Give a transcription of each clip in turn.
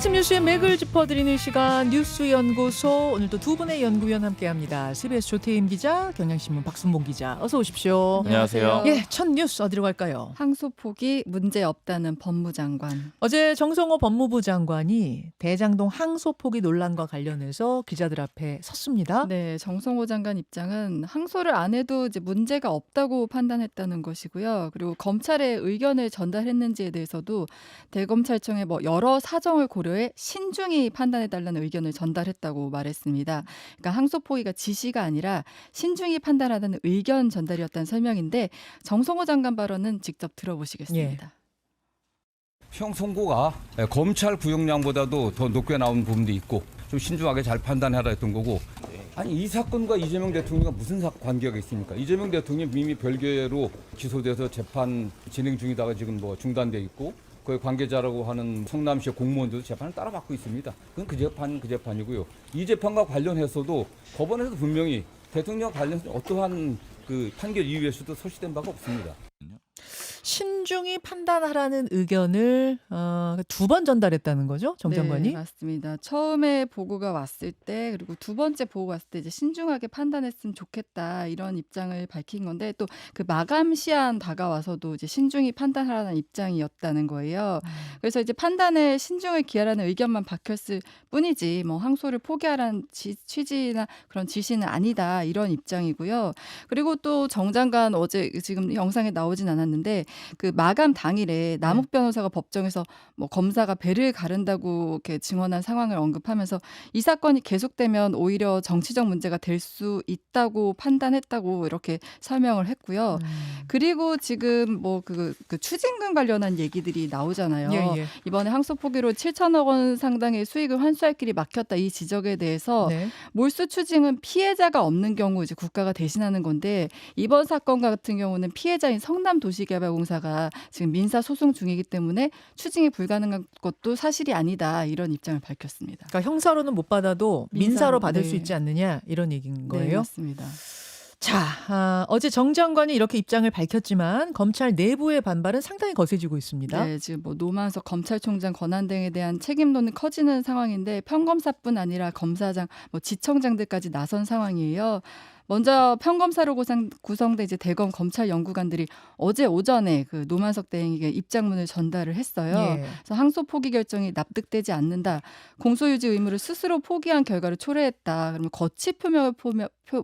아침 뉴스의 맥을 짚어드리는 시간 뉴스연구소. 오늘도 두 분의 연구위원 함께합니다. CBS 조태임 기자, 경향신문 박순봉 기자, 어서 오십시오. 안녕하세요. 예, 첫 뉴스 어디로 갈까요? 항소폭이 문제 없다는 법무장관. 어제 정성호 법무부 장관이 대장동 항소포기 논란과 관련해서 기자들 앞에 섰습니다. 네, 정성호 장관 입장은 항소를 안 해도 이제 문제가 없다고 판단했다는 것이고요. 그리고 검찰의 의견을 전달했는지에 대해서도 대검찰청에 여러 사정을 고려해 신중히 판단해달라는 의견을 전달했다고 말했습니다. 그러니까 항소포기가 지시가 아니라 신중히 판단하다는 의견 전달이었다는 설명인데 정성호 장관 발언은 직접 들어보시겠습니다. 형 선고가 검찰 구형량보다도 더 높게 나온 부분도 있고 좀 신중하게 잘 판단하라 했던 거고, 아니 이 사건과 이재명 대통령과 무슨 관계가 있습니까? 이재명 대통령 이미 별개로 기소돼서 재판 진행 중이다가 지금 중단돼 있고, 그 관계자라고 하는 성남시의 공무원들도 재판을 따라받고 있습니다. 그건 그 재판이고요. 이 재판과 관련해서도 법원에서 분명히 대통령 관련해서 어떠한 그 판결 이유에서도 소시된 바가 없습니다. 신중히 판단하라는 의견을 두 번 전달했다는 거죠, 정 장관이? 네, 맞습니다. 처음에 보고가 왔을 때, 그리고 두 번째 보고가 왔을 때 이제 신중하게 판단했으면 좋겠다 이런 입장을 밝힌 건데, 또 그 마감 시한 다가와서도 이제 신중히 판단하라는 입장이었다는 거예요. 그래서 이제 판단에 신중을 기하라는 의견만 박혔을 뿐이지 항소를 포기하라는 취지나 그런 지시는 아니다 이런 입장이고요. 그리고 또 정 장관 어제 지금 영상에 나오진 않았는데 그 마감 당일에 남욱 변호사가 법정에서 검사가 배를 가른다고 이렇게 증언한 상황을 언급하면서 이 사건이 계속되면 오히려 정치적 문제가 될 수 있다고 판단했다고 이렇게 설명을 했고요. 그리고 지금 그 추징금 관련한 얘기들이 나오잖아요. 예. 이번에 항소 포기로 7천억 원 상당의 수익을 환수할 길이 막혔다 이 지적에 대해서 네. 몰수 추징은 피해자가 없는 경우 이제 국가가 대신하는 건데, 이번 사건 같은 경우는 피해자인 성남도시개발공사가 지금 민사 소송 중이기 때문에 추징이 불가능한 것도 사실이 아니다 이런 입장을 밝혔습니다. 그러니까 형사로는 못 받아도 민사로 받을 네. 수 있지 않느냐 이런 얘기인 네, 거예요. 맞습니다. 자, 어제 정 장관이 이렇게 입장을 밝혔지만 검찰 내부의 반발은 상당히 거세지고 있습니다. 네, 지금 노만석 검찰총장 권한 등에 대한 책임론은 커지는 상황인데, 평검사뿐 아니라 검사장, 지청장들까지 나선 상황이에요. 먼저 평검사로 구성된 이제 대검 검찰 연구관들이 어제 오전에 그 노만석 대행에게 입장문을 전달을 했어요. 예. 그래서 항소 포기 결정이 납득되지 않는다. 공소유지 의무를 스스로 포기한 결과를 초래했다. 그러면 거치 표명을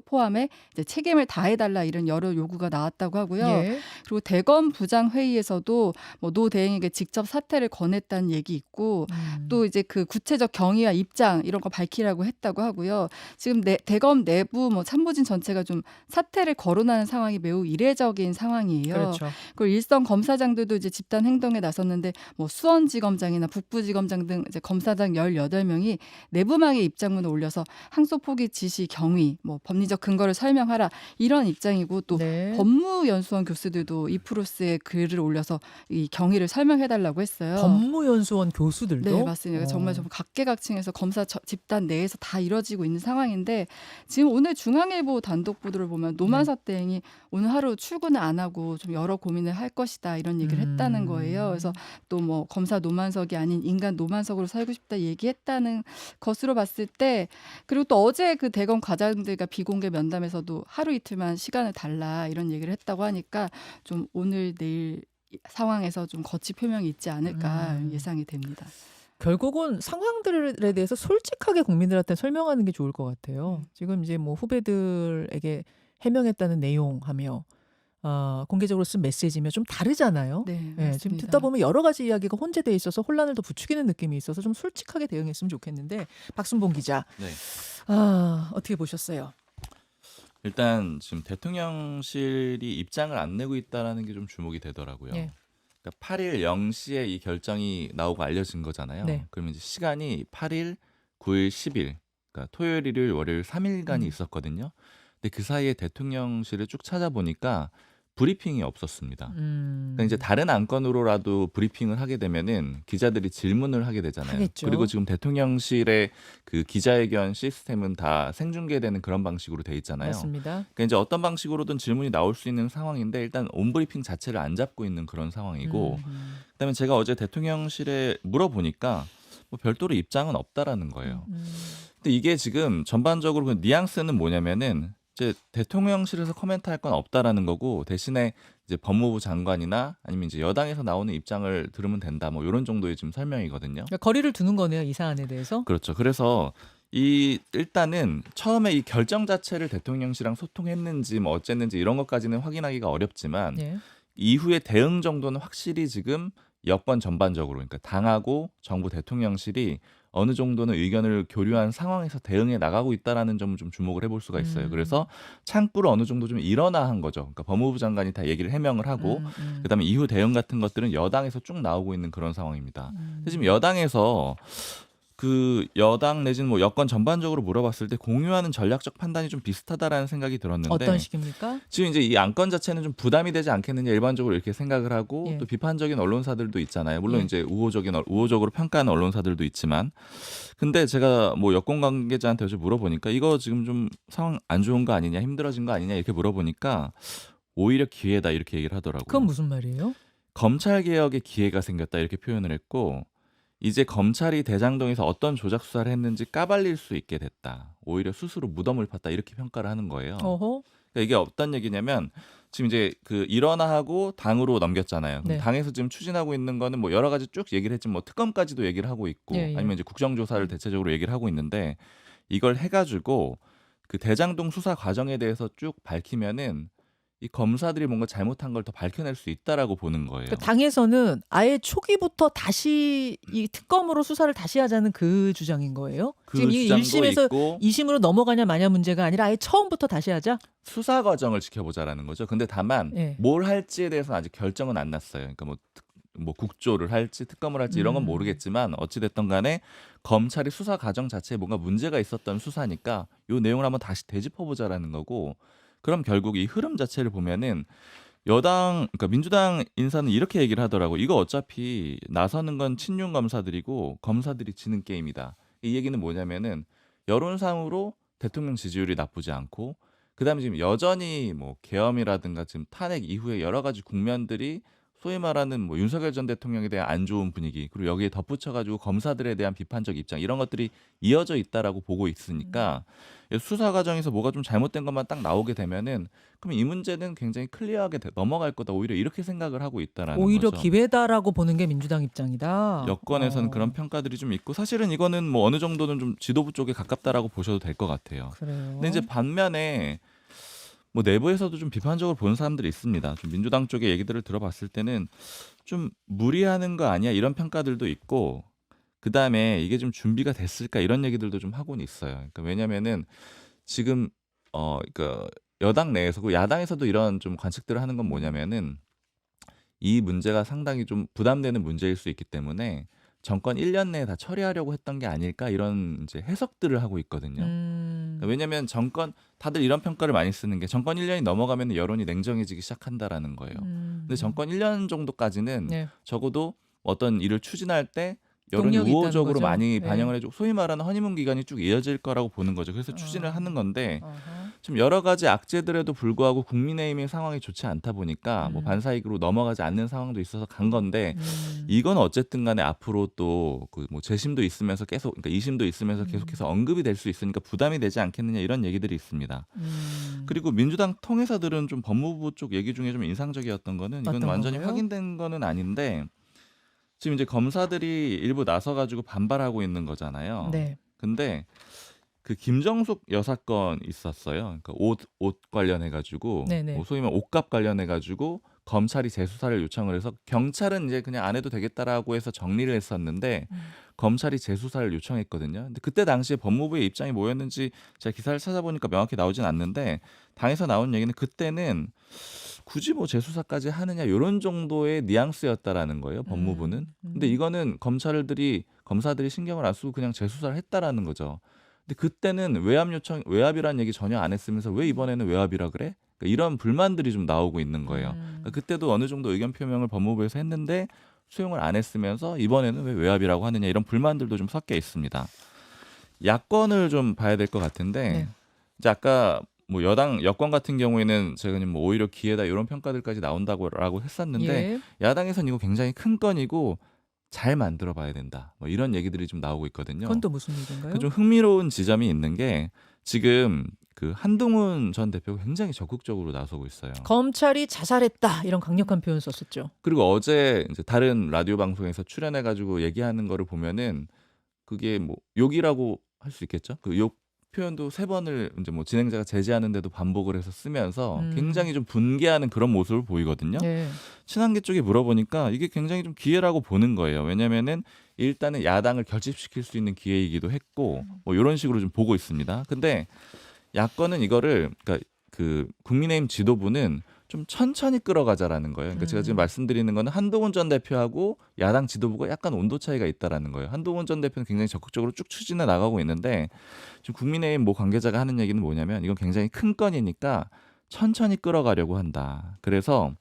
포함해 이제 책임을 다해달라 이런 여러 요구가 나왔다고 하고요. 예. 그리고 대검 부장 회의에서도 노 대행에게 직접 사퇴를 권했다는 얘기 있고, 또 이제 그 구체적 경위와 입장 이런 거 밝히라고 했다고 하고요. 지금 대검 내부 참모진 전체가 좀 사퇴를 거론하는 상황이 매우 이례적인 상황이에요. 그렇죠. 그리고 일선 검사장들도 이제 집단 행동에 나섰는데 수원지검장이나 북부지검장 등 이제 검사장 18명이 내부망에 입장문을 올려서 항소 포기 지시 경위, 법리적 근거를 설명하라 이런 입장이고, 또 네. 법무연수원 교수들도 이프로스에 글을 올려서 이 경위를 설명해달라고 했어요. 법무연수원 교수들도? 네, 맞습니다. 정말 좀 각계각층에서 검사 집단 내에서 다 이뤄지고 있는 상황인데, 지금 오늘 중앙일보 단독 보도를 보면 노만석 대행이 오늘 하루 출근을 안 하고 좀 여러 고민을 할 것이다 이런 얘기를 했다는 거예요. 그래서 또 검사 노만석이 아닌 인간 노만석으로 살고 싶다 얘기했다는 것으로 봤을 때, 그리고 또 어제 그 대검 과장들과 비공개 면담에서도 하루 이틀만 시간을 달라 이런 얘기를 했다고 하니까 좀 오늘 내일 상황에서 좀 거치 표명이 있지 않을까 예상이 됩니다. 결국은 상황들에 대해서 솔직하게 국민들한테 설명하는 게 좋을 것 같아요. 지금 이제 후배들에게 해명했다는 내용하며 공개적으로 쓴 메시지면 좀 다르잖아요. 네, 예, 지금 맞습니다. 듣다 보면 여러 가지 이야기가 혼재돼 있어서 혼란을 더 부추기는 느낌이 있어서 좀 솔직하게 대응했으면 좋겠는데, 박순봉 기자, 네. 어떻게 보셨어요? 일단 지금 대통령실이 입장을 안 내고 있다라는 게 좀 주목이 되더라고요. 예. 그러니까 8일 0시에 이 결정이 나오고 알려진 거잖아요. 네. 그러면 이제 시간이 8일, 9일, 10일, 그러니까 토요일, 일요일, 월요일 3일간이 있었거든요. 근데 그 사이에 대통령실을 쭉 찾아보니까 브리핑이 없었습니다. 그러니까 이제 다른 안건으로라도 브리핑을 하게 되면은 기자들이 질문을 하게 되잖아요. 하겠죠. 그리고 지금 대통령실의 그 기자회견 시스템은 다 생중계되는 그런 방식으로 돼 있잖아요. 맞습니다. 그러니까 이제 어떤 방식으로든 질문이 나올 수 있는 상황인데, 일단 온브리핑 자체를 안 잡고 있는 그런 상황이고, 그다음에 제가 어제 대통령실에 물어보니까 뭐 별도로 입장은 없다라는 거예요. 음. 근데 이게 지금 전반적으로 그 뉘앙스는 뭐냐면은 이제 대통령실에서 코멘트할 건 없다라는 거고 대신에 이제 법무부 장관이나 아니면 이제 여당에서 나오는 입장을 들으면 된다. 뭐 이런 정도의 지금 설명이거든요. 그러니까 거리를 두는 거네요, 이 사안에 대해서. 그렇죠. 그래서 이 일단은 처음에 이 결정 자체를 대통령실이랑 소통했는지 뭐 어쨌는지 이런 것까지는 확인하기가 어렵지만 예. 이후의 대응 정도는 확실히 지금 여권 전반적으로 그러니까 당하고 정부 대통령실이 어느 정도는 의견을 교류한 상황에서 대응해 나가고 있다라는 점을 좀 주목을 해볼 수가 있어요. 그래서 창구를 어느 정도 좀 일어나한 거죠. 그러니까 법무부 장관이 다 얘기를 해명을 하고 그다음에 이후 대응 같은 것들은 여당에서 쭉 나오고 있는 그런 상황입니다. 근데 지금 여당에서 그 여당 내지는 뭐 여권 전반적으로 물어봤을 때 공유하는 전략적 판단이 좀 비슷하다라는 생각이 들었는데 어떤 식입니까? 지금 이제 이 안건 자체는 좀 부담이 되지 않겠느냐 일반적으로 이렇게 생각을 하고 예. 또 비판적인 언론사들도 있잖아요. 물론 예. 이제 우호적으로 평가하는 언론사들도 있지만 근데 제가 뭐 여권 관계자한테 어제 물어보니까 이거 지금 좀 상황 안 좋은 거 아니냐 힘들어진 거 아니냐 이렇게 물어보니까 오히려 기회다 이렇게 얘기를 하더라고요. 그건 무슨 말이에요? 검찰 개혁의 기회가 생겼다 이렇게 표현을 했고 이제 검찰이 대장동에서 어떤 조작 수사를 했는지 까발릴 수 있게 됐다. 오히려 스스로 무덤을 팠다 이렇게 평가를 하는 거예요. 어허. 그러니까 이게 어떤 얘기냐면 지금 이제 그 일원화하고 당으로 넘겼잖아요. 그럼 네. 당에서 지금 추진하고 있는 거는 뭐 여러 가지 쭉 얘기를 했지만 뭐 특검까지도 얘기를 하고 있고 예, 예. 아니면 이제 국정조사를 대체적으로 얘기를 하고 있는데 이걸 해가지고 그 대장동 수사 과정에 대해서 쭉 밝히면은 이 검사들이 뭔가 잘못한 걸 더 밝혀낼 수 있다라고 보는 거예요. 그러니까 당에서는 아예 초기부터 다시 이 특검으로 수사를 다시 하자는 그 주장인 거예요? 그 지금 이 주장도 1심에서 있고 2심으로 넘어가냐 마냐 문제가 아니라 아예 처음부터 다시 하자? 수사 과정을 지켜보자라는 거죠. 근데 다만 예. 뭘 할지에 대해서는 아직 결정은 안 났어요. 그러니까 뭐 국조를 할지 특검을 할지 이런 건 모르겠지만 어찌 됐든 간에 검찰이 수사 과정 자체에 뭔가 문제가 있었던 수사니까 요 내용을 한번 다시 되짚어 보자라는 거고 그럼 결국 이 흐름 자체를 보면은 여당 그러니까 민주당 인사는 이렇게 얘기를 하더라고. 이거 어차피 나서는 건 친윤 검사들이고 검사들이 지는 게임이다. 이 얘기는 뭐냐면은 여론상으로 대통령 지지율이 나쁘지 않고 그다음에 지금 여전히 뭐 계엄이라든가 지금 탄핵 이후에 여러 가지 국면들이 소위 말하는 뭐 윤석열 전 대통령에 대한 안 좋은 분위기 그리고 여기에 덧붙여가지고 검사들에 대한 비판적 입장 이런 것들이 이어져 있다라고 보고 있으니까 수사 과정에서 뭐가 좀 잘못된 것만 딱 나오게 되면은 그럼 이 문제는 굉장히 클리어하게 넘어갈 거다 오히려 이렇게 생각을 하고 있다라는 오히려 거죠. 기회다라고 보는 게 민주당 입장이다. 여권에서는 그런 평가들이 좀 있고 사실은 이거는 뭐 어느 정도는 좀 지도부 쪽에 가깝다라고 보셔도 될 것 같아요. 그래요. 근데 이제 반면에 뭐 내부에서도 좀 비판적으로 보는 사람들이 있습니다. 좀 민주당 쪽의 얘기들을 들어봤을 때는 좀 무리하는 거 아니야 이런 평가들도 있고 그 다음에 이게 좀 준비가 됐을까 이런 얘기들도 좀 하고는 있어요. 그러니까 왜냐면은 지금 그러니까 여당 내에서고 야당에서도 이런 좀 관측들을 하는 건 뭐냐면은 이 문제가 상당히 좀 부담되는 문제일 수 있기 때문에 정권 1년 내에 다 처리하려고 했던 게 아닐까 이런 이제 해석들을 하고 있거든요. 그러니까 왜냐하면 정권 다들 이런 평가를 많이 쓰는 게 정권 1년이 넘어가면 여론이 냉정해지기 시작한다라는 거예요. 근데 정권 1년 정도까지는 네. 적어도 어떤 일을 추진할 때 여론이 동력이 있다는 우호적으로 거죠. 많이 네. 반영을 해주고 소위 말하는 허니문 기간이 쭉 이어질 거라고 보는 거죠. 그래서 추진을 아. 하는 건데 어허. 지금 여러 가지 악재들에도 불구하고 국민의힘의 상황이 좋지 않다 보니까 뭐 반사이익으로 넘어가지 않는 상황도 있어서 간 건데 이건 어쨌든 간에 앞으로 또 그 뭐 재심도 있으면서 계속 그러니까 2심도 있으면서 계속해서 언급이 될 수 있으니까 부담이 되지 않겠느냐 이런 얘기들이 있습니다. 그리고 민주당 통해서들은 좀 법무부 쪽 얘기 중에 좀 인상적이었던 거는 이건 어떤 완전히 건가요? 확인된 거는 아닌데 지금 이제 검사들이 일부 나서 가지고 반발하고 있는 거잖아요. 네. 근데 그 김정숙 여사건 있었어요. 그러니까 옷 관련해 가지고 네네. 뭐 소위 말하면 옷값 관련해 가지고 검찰이 재수사를 요청을 해서 경찰은 이제 그냥 안 해도 되겠다라고 해서 정리를 했었는데 검찰이 재수사를 요청했거든요. 근데 그때 당시에 법무부의 입장이 뭐였는지 제가 기사를 찾아보니까 명확히 나오진 않는데 당에서 나온 얘기는 그때는 굳이 뭐 재수사까지 하느냐 이런 정도의 뉘앙스였다라는 거예요. 법무부는. 근데 이거는 검사들이 신경을 안 쓰고 그냥 재수사를 했다라는 거죠. 근데 그때는 외압이라는 얘기 전혀 안 했으면서 왜 이번에는 외압이라 그래? 그러니까 이런 불만들이 좀 나오고 있는 거예요. 그러니까 그때도 어느 정도 의견 표명을 법무부에서 했는데 수용을 안 했으면서 이번에는 왜 외압이라고 하느냐 이런 불만들도 좀 섞여 있습니다. 야권을 좀 봐야 될 것 같은데 네. 이제 아까 뭐 여권 같은 경우에는 제가 뭐 오히려 기회다 이런 평가들까지 나온다고라고 했었는데 예. 야당에서는 이거 굉장히 큰 건이고 잘 만들어 봐야 된다. 뭐 이런 얘기들이 좀 나오고 있거든요. 그건 또 무슨 얘기인가요? 그 좀 흥미로운 지점이 있는 게 지금 그 한동훈 전 대표가 굉장히 적극적으로 나서고 있어요. 검찰이 자살했다 이런 강력한 표현 썼었죠. 그리고 어제 이제 다른 라디오 방송에서 출연해 가지고 얘기하는 거를 보면은 그게 뭐 욕이라고 할 수 있겠죠. 그 욕 표현도 3번을 이제 뭐 진행자가 제지하는데도 반복을 해서 쓰면서 굉장히 좀 분개하는 그런 모습을 보이거든요. 네. 친한계 쪽에 물어보니까 이게 굉장히 좀 기회라고 보는 거예요. 왜냐면은 일단은 야당을 결집시킬 수 있는 기회이기도 했고 뭐 이런 식으로 좀 보고 있습니다. 근데 야권은 이거를 그러니까 그 국민의힘 지도부는 좀 천천히 끌어가자라는 거예요. 그러니까 제가 지금 말씀드리는 거는 한동훈 전 대표하고 야당 지도부가 약간 온도 차이가 있다라는 거예요. 한동훈 전 대표는 굉장히 적극적으로 쭉 추진해 나가고 있는데 지금 국민의힘 모 관계자가 하는 얘기는 뭐냐면 이건 굉장히 큰 건이니까 천천히 끌어가려고 한다. 그래서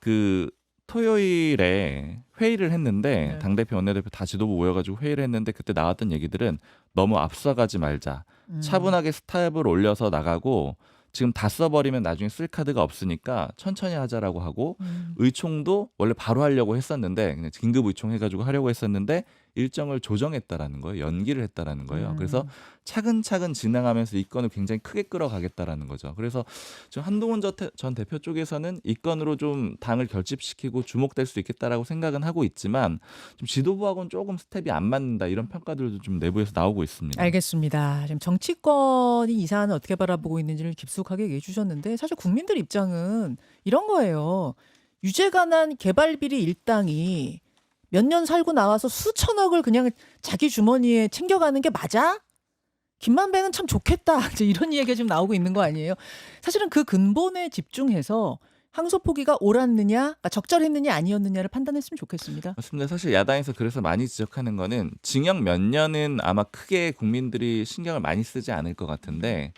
그 토요일에 회의를 했는데 네. 당대표 원내대표 다 지도부 모여가지고 회의를 했는데 그때 나왔던 얘기들은 너무 앞서가지 말자. 차분하게 스텝을 올려서 나가고 지금 다 써버리면 나중에 쓸 카드가 없으니까 천천히 하자라고 하고 의총도 원래 바로 하려고 했었는데 그냥 긴급 의총 해가지고 하려고 했었는데 일정을 조정했다라는 거예요. 연기를 했다라는 거예요. 그래서 차근차근 진행하면서 이 건을 굉장히 크게 끌어가겠다라는 거죠. 그래서 지금 한동훈 전 대표 쪽에서는 이 건으로 좀 당을 결집시키고 주목될 수 있겠다라고 생각은 하고 있지만 좀 지도부하고는 조금 스텝이 안 맞는다 이런 평가들도 좀 내부에서 나오고 있습니다. 알겠습니다. 지금 정치권이 이 사안을 어떻게 바라보고 있는지를 깊숙하게 얘기해 주셨는데 사실 국민들 입장은 이런 거예요. 유죄가난 개발비리 일당이 몇 년 살고 나와서 수천억을 그냥 자기 주머니에 챙겨가는 게 맞아? 김만배는 참 좋겠다. 이제 이런 이야기가 지금 나오고 있는 거 아니에요? 사실은 그 근본에 집중해서 항소 포기가 옳았느냐, 그러니까 적절했느냐 아니었느냐를 판단했으면 좋겠습니다. 맞습니다. 사실 야당에서 그래서 많이 지적하는 거는 징역 몇 년은 아마 크게 국민들이 신경을 많이 쓰지 않을 것 같은데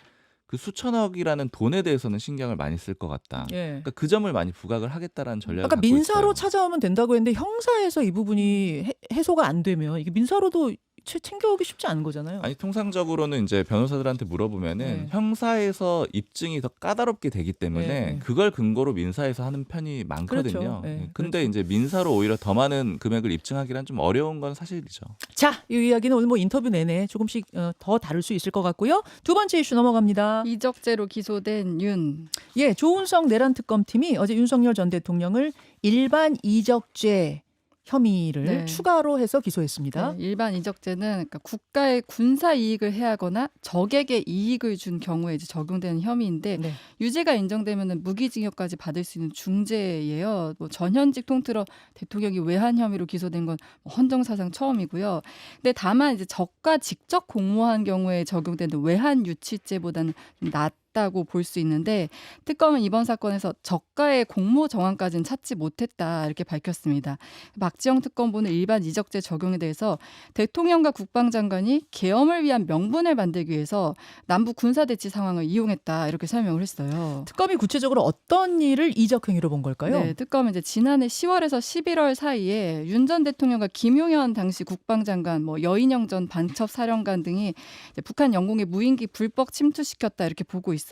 그 수천억이라는 돈에 대해서는 신경을 많이 쓸 것 같다. 예. 그러니까 그 점을 많이 부각을 하겠다라는 전략을 아까 갖고 민사로 있어요. 찾아오면 된다고 했는데 형사에서 이 부분이 해소가 안 되면 이게 민사로도 챙겨오기 쉽지 않은 거잖아요. 아니 통상적으로는 이제 변호사들한테 물어보면은 네. 형사에서 입증이 더 까다롭게 되기 때문에 네. 그걸 근거로 민사에서 하는 편이 많거든요. 그렇죠. 네, 근데 그렇죠. 이제 민사로 오히려 더 많은 금액을 입증하기란 좀 어려운 건 사실이죠. 자, 이 이야기는 오늘 뭐 인터뷰 내내 조금씩 더 다룰 수 있을 것 같고요. 두 번째 이슈 넘어갑니다. 이적죄로 기소된 윤. 예, 조은석 내란 특검팀이 어제 윤석열 전 대통령을 일반 이적죄 혐의를 네. 추가로 해서 기소했습니다. 네, 일반 이적죄는 그러니까 국가의 군사 이익을 해하거나 적에게 이익을 준 경우에 이제 적용되는 혐의인데 네. 유죄가 인정되면은 무기징역까지 받을 수 있는 중죄예요. 뭐 전현직 통틀어 대통령이 외환 혐의로 기소된 건 헌정사상 처음이고요. 근데 다만 이제 적과 직접 공모한 경우에 적용되는 외환 유치죄보다는 좀 낫다고 볼 수 있는데 특검은 이번 사건에서 적과의 공모 정황까지는 찾지 못했다 이렇게 밝혔습니다. 박지영 특검보는 일반 이적죄 적용에 대해서 대통령과 국방장관이 계엄을 위한 명분을 만들기 위해서 남북 군사대치 상황을 이용했다 이렇게 설명을 했어요. 특검이 구체적으로 어떤 일을 이적 행위로 본 걸까요? 네, 특검은 이제 지난해 10월에서 11월 사이에 윤 전 대통령과 김용현 당시 국방장관, 뭐 여인영 전 반첩사령관 등이 이제 북한 영공의 무인기 불법 침투시켰다 이렇게 보고 있어요.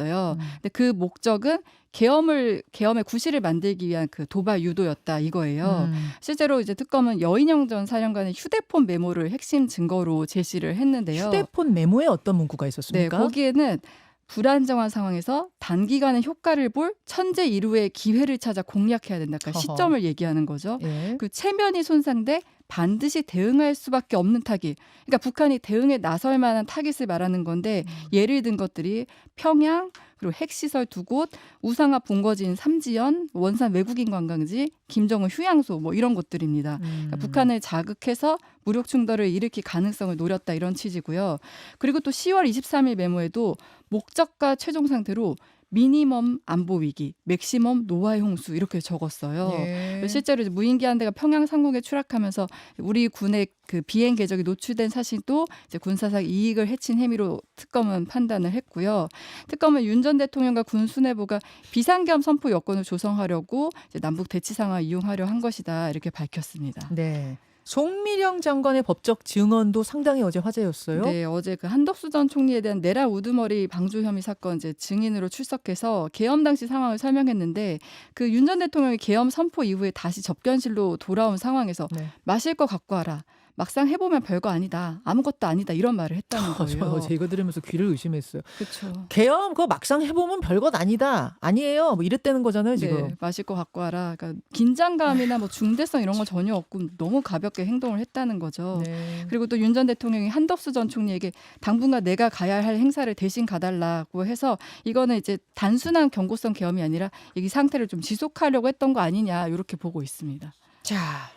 근데 그 목적은 계엄의 구실을 만들기 위한 그 도발 유도였다 이거예요. 실제로 이제 특검은 여인영 전 사령관의 휴대폰 메모를 핵심 증거로 제시를 했는데요. 휴대폰 메모에 어떤 문구가 네, 있었습니까? 거기에는 불안정한 상황에서 단기간에 효과를 볼 천재 이루의 기회를 찾아 공략해야 된다. 그러니까 허허. 시점을 얘기하는 거죠. 예. 그 체면이 손상돼 반드시 대응할 수밖에 없는 타깃. 그러니까 북한이 대응에 나설 만한 타깃을 말하는 건데 예를 든 것들이 평양, 그리고 핵시설 2곳, 우상화 본거지인 삼지연, 원산 외국인 관광지, 김정은 휴양소 뭐 이런 것들입니다. 그러니까 북한을 자극해서 무력 충돌을 일으킬 가능성을 노렸다 이런 취지고요. 그리고 또 10월 23일 메모에도 목적과 최종 상태로 미니멈 안보 위기, 맥시멈 노화의 홍수 이렇게 적었어요. 예. 실제로 이제 무인기 한 대가 평양 상공에 추락하면서 우리 군의 그 비행 궤적이 노출된 사실도 이제 군사상 이익을 해친 혐의로 특검은 판단을 했고요. 특검은 윤 전 대통령과 군 수뇌부가 비상계엄 선포 여건을 조성하려고 이제 남북 대치 상황을 이용하려 한 것이다 이렇게 밝혔습니다. 네. 송미령 장관의 법적 증언도 상당히 어제 화제였어요. 네, 어제 그 한덕수 전 총리에 대한 내라 우두머리 방조 혐의 사건 이제 증인으로 출석해서 계엄 당시 상황을 설명했는데 그 윤 전 대통령이 계엄 선포 이후에 다시 접견실로 돌아온 상황에서 네. 마실 거 갖고 와라. 막상 해보면 별거 아니다. 아무것도 아니다. 이런 말을 했다는 저 거예요. 어제 이거 들으면서 귀를 의심했어요. 그렇죠. 계엄 그거 막상 해보면 별것 아니다. 아니에요. 뭐 이랬다는 거잖아요 지금. 네, 마실 거 갖고 와라. 그러니까 긴장감이나 뭐 중대성 이런 거 전혀 없고 너무 가볍게 행동을 했다는 거죠. 네. 그리고 또 윤 전 대통령이 한덕수 전 총리에게 당분간 내가 가야 할 행사를 대신 가달라고 해서 이거는 이제 단순한 경고성 계엄이 아니라 이 상태를 좀 지속하려고 했던 거 아니냐 이렇게 보고 있습니다. 자,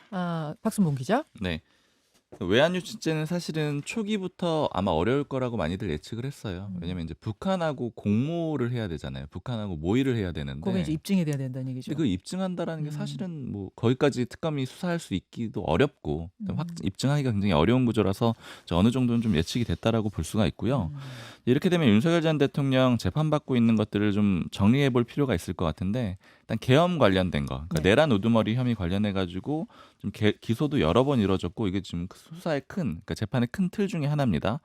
박순봉 기자. 네. 외환 유치죄는 사실은 초기부터 아마 어려울 거라고 많이들 예측을 했어요. 왜냐면 이제 북한하고 공모를 해야 되잖아요. 북한하고 모의를 해야 되는데. 그게 이제 입증이 돼야 된다는 얘기죠. 근데 그 입증한다라는 게 음. 사실은 뭐 거기까지 특검이 수사할 수 있기도 어렵고 입증하기가 굉장히 어려운 구조라서 어느 정도는 좀 예측이 됐다라고 볼 수가 있고요. 이렇게 되면 윤석열 전 대통령 재판받고 있는 것들을 좀 정리해 볼 필요가 있을 것 같은데 일단 계엄 관련된 거, 그러니까 네. 내란 우두머리 혐의 관련해 가지고 좀 기소도 여러 번 이루어졌고 이게 지금 수사의 그러니까 재판의 큰 틀 중에 하나입니다.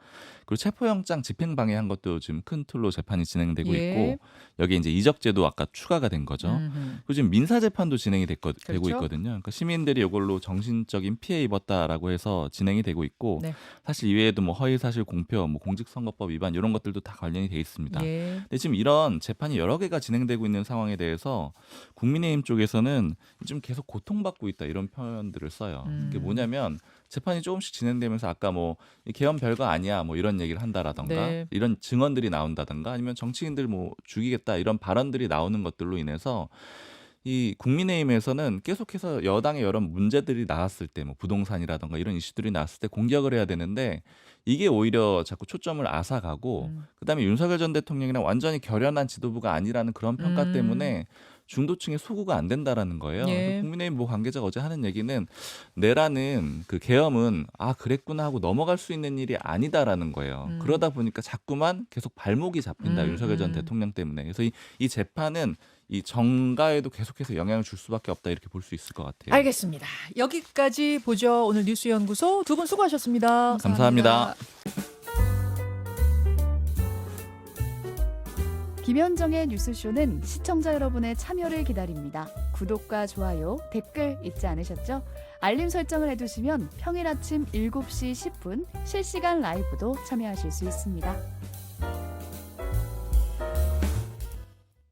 그리고 체포영장 집행 방해한 것도 지금 큰 틀로 재판이 진행되고 예. 있고 여기 이제 이적죄도 아까 추가가 된 거죠. 그리고 지금 민사 재판도 진행이 되고 그렇죠. 있거든요. 그러니까 시민들이 이걸로 정신적인 피해 입었다라고 해서 진행이 되고 있고 네. 사실 이외에도 뭐 허위사실 공표, 뭐 공직선거법 위반 이런 것들도 다 관련이 돼 있습니다. 예. 근데 지금 이런 재판이 여러 개가 진행되고 있는 상황에 대해서 국민의힘 쪽에서는 좀 계속 고통받고 있다 이런 표현들을 써요. 이게 뭐냐면 재판이 조금씩 진행되면서 아까 뭐 이 계엄 별거 아니야 뭐 이런 얘기를 한다라던가 네. 이런 증언들이 나온다던가 아니면 정치인들 뭐 죽이겠다 이런 발언들이 나오는 것들로 인해서 이 국민의힘에서는 계속해서 여당의 여러 문제들이 나왔을 때 뭐 부동산이라던가 이런 이슈들이 나왔을 때 공격을 해야 되는데 이게 오히려 자꾸 초점을 앗아가고 그다음에 윤석열 전 대통령이랑 완전히 결연한 지도부가 아니라는 그런 평가 때문에 중도층의 소구가 안 된다라는 거예요. 예. 그래서 국민의힘 모 관계자가 어제 하는 얘기는 내라는 그 계엄은 아 그랬구나 하고 넘어갈 수 있는 일이 아니다라는 거예요. 그러다 보니까 자꾸만 계속 발목이 잡힌다 윤석열 전 대통령 때문에. 그래서 이 재판은 이 정가에도 계속해서 영향을 줄 수밖에 없다 이렇게 볼 수 있을 것 같아요. 알겠습니다. 여기까지 보죠. 오늘 뉴스연구소 두 분 수고하셨습니다. 감사합니다. 김현정의 뉴스쇼는 시청자 여러분의 참여를 기다립니다. 구독과 좋아요, 댓글 잊지 않으셨죠? 알림 설정을 해두시면 평일 아침 7시 10분 실시간 라이브도 참여하실 수 있습니다.